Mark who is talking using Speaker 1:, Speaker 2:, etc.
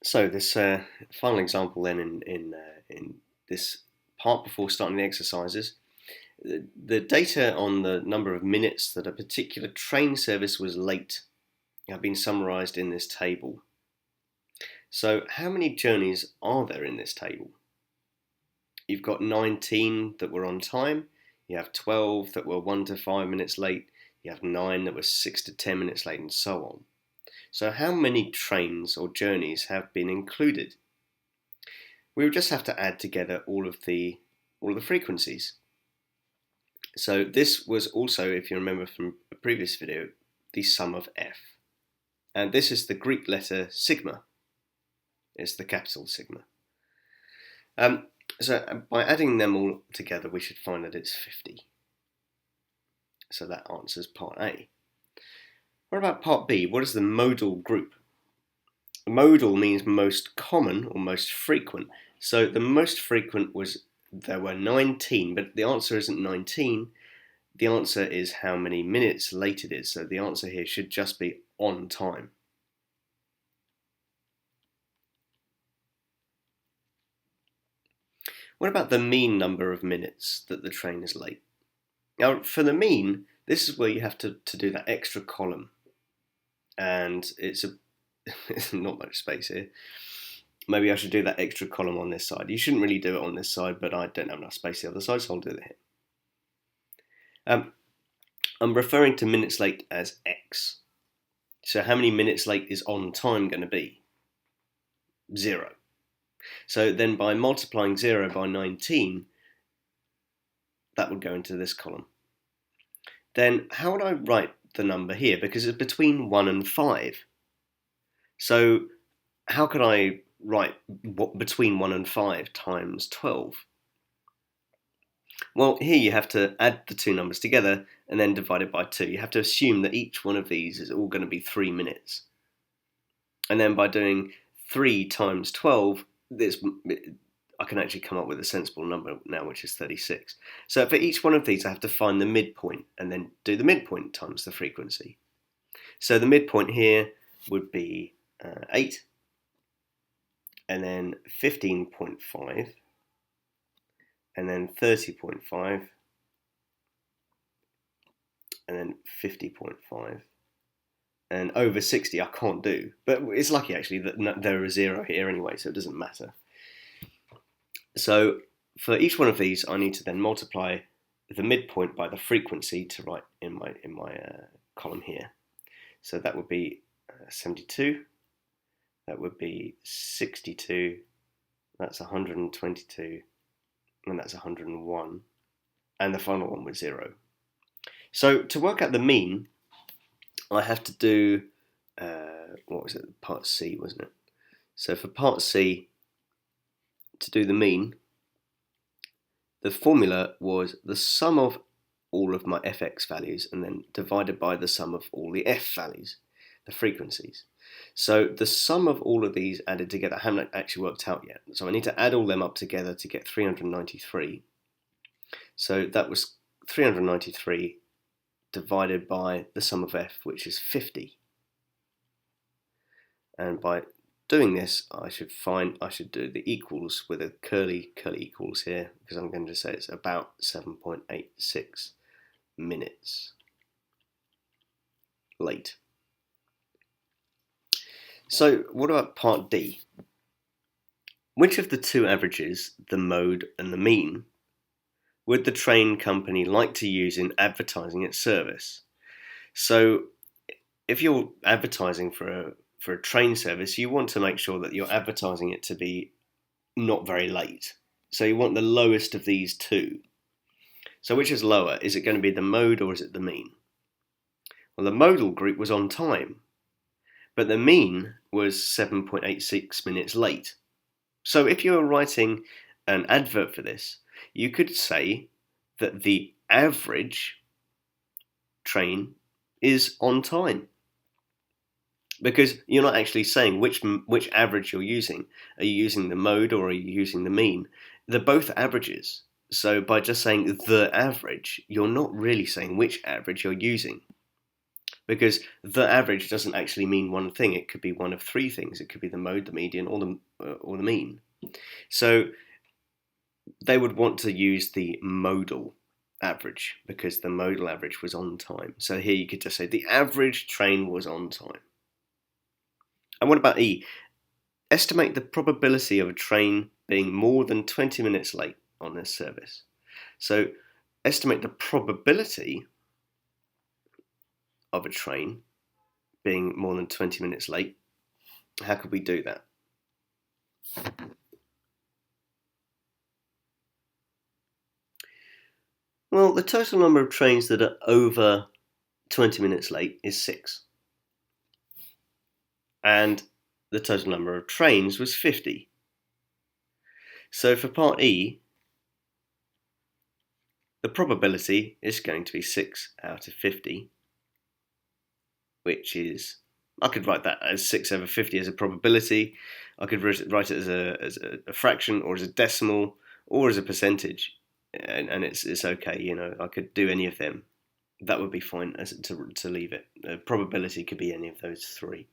Speaker 1: So this final example then in this part before starting the exercises, the data on the number of minutes that a particular train service was late have been summarised in this table. So how many journeys are there in this table? You've got 19 that were on time, you have 12 that were 1 to 5 minutes late, you have 9 that were 6 to 10 minutes late, and so on. So how many trains or journeys have been included? We would just have to add together all of the frequencies. So this was also, if you remember from a previous video, the sum of f. And this is the Greek letter sigma. It's the capital sigma. So by adding them all together, we should find that it's 50. So that answers part A. What about part B? What is the modal group? Modal means most common or most frequent. So the most frequent was, there were 19, but the answer isn't 19. The answer is how many minutes late it is. So the answer here should just be on time. What about the mean number of minutes that the train is late? Now, for the mean, this is where you have to do that extra column. And it's not much space here. Maybe I should do that extra column on this side. You shouldn't really do it on this side, but I don't have enough space the other side, so I'll do it here. I'm referring to minutes late as x. So how many minutes late is on time going to be? 0. So then by multiplying 0 by 19, that would go into this column. Then how would I write the number here? Because it's between 1 and 5. So how could I write between 1 and 5 times 12? Well, here you have to add the two numbers together and then divide it by 2. You have to assume that each one of these is all going to be 3 minutes. And then by doing 3 times 12, I can actually come up with a sensible number now, which is 36. So for each one of these, I have to find the midpoint and then do the midpoint times the frequency. So the midpoint here would be 8, and then 15.5, and then 30.5, and then 50.5. And over 60 I can't do, but it's lucky actually that there is 0 here anyway, so it doesn't matter. So for each one of these, I need to then multiply the midpoint by the frequency to write in my column here. So that would be 72, that would be 62, that's 122, and that's 101, and the final one was 0. So to work out the mean, I have to do, what was it, part C, wasn't it? So for part C, to do the mean, the formula was the sum of all of my fx values and then divided by the sum of all the f values, the frequencies. So the sum of all of these added together, I haven't actually worked out yet. So I need to add all them up together to get 393. So that was 393 divided by the sum of f, which is 50. And by doing this, I should do the equals with a curly equals here, because I'm going to say it's about 7.86 minutes late. So what about part D? Which of the two averages, the mode and the mean, would the train company like to use in advertising its service? So if you're advertising for a train service, you want to make sure that you're advertising it to be not very late. So you want the lowest of these two. So which is lower? Is it going to be the mode or is it the mean? Well, the modal group was on time, but the mean was 7.86 minutes late. So if you were writing an advert for this, you could say that the average train is on time, because you're not actually saying which average you're using. Are you using the mode or are you using the mean? They're both averages. So by just saying the average, you're not really saying which average you're using. because the average doesn't actually mean one thing. It could be one of three things. It could be the mode, the median, or the mean. So they would want to use the modal average because the modal average was on time. So here you could just say the average train was on time. And what about E? Estimate the probability of a train being more than 20 minutes late on this service. So estimate the probability of a train being more than 20 minutes late. How could we do that? Well, the total number of trains that are over 20 minutes late is 6. And the total number of trains was 50. So for part E, the probability is going to be 6 out of 50, which is, I could write that as 6 over 50 as a probability. I could write it as a fraction or as a decimal or as a percentage, and it's okay. You know, I could do any of them. That would be fine to leave it. The probability could be any of those three.